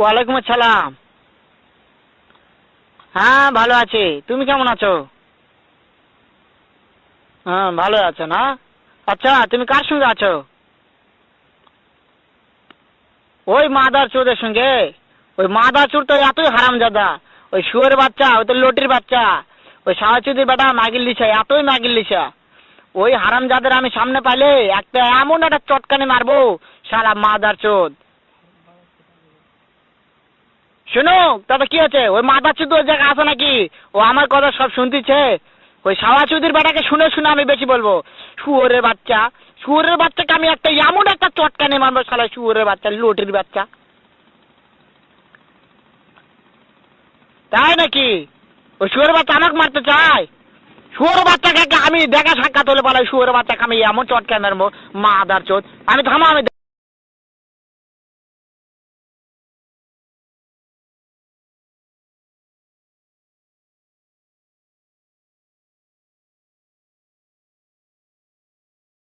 ওয়ালাইকুম আসসালাম। হ্যাঁ ভালো আছি, তুমি কেমন আছো? হ্যাঁ ভালো আছো না? আচ্ছা তুমি কার সঙ্গে আছো? ওই মাদার চোদের সঙ্গে। ওই মাদার চোর তো এতই হারামজাদা, ওই শুয়োর বাচ্চা, ওই তো লটির বাচ্চা, ওই সাওয়াচুদির বেটা মাগির লিসা, এতই মাগির লিসা। ওই হারামজাদের আমি সামনে পাইলে একটা এমন একটা চটকানি মারবো, শালা মাদার চোদ। শুনো, তাতে কি আছে? ওই মাদার চোদ ওই জায়গায় আছে নাকি? ও আমার কথা সব শুনতেছে। ওই সাওয়াচুদির বেটাকে শুনে শুনে আমি বেশি বলবো। শুয়োরের বাচ্চা, শুয়োরের বাচ্চাকে আমি একটা এমন একটা চটকানি মারবো, শালা শুয়োরের বাচ্চা, লটির বাচ্চা। তাই নাকি? ওই শুয়োরের বাচ্চা আমাকে মারতে চায়? শুয়োরের বাচ্চাকে আমি দেখা সাক্ষাৎ হলে বলে শুয়োরের বাচ্চাকে আমি এমন চটকানি মারবো, মাদার চোদ। আমি থামা, আমি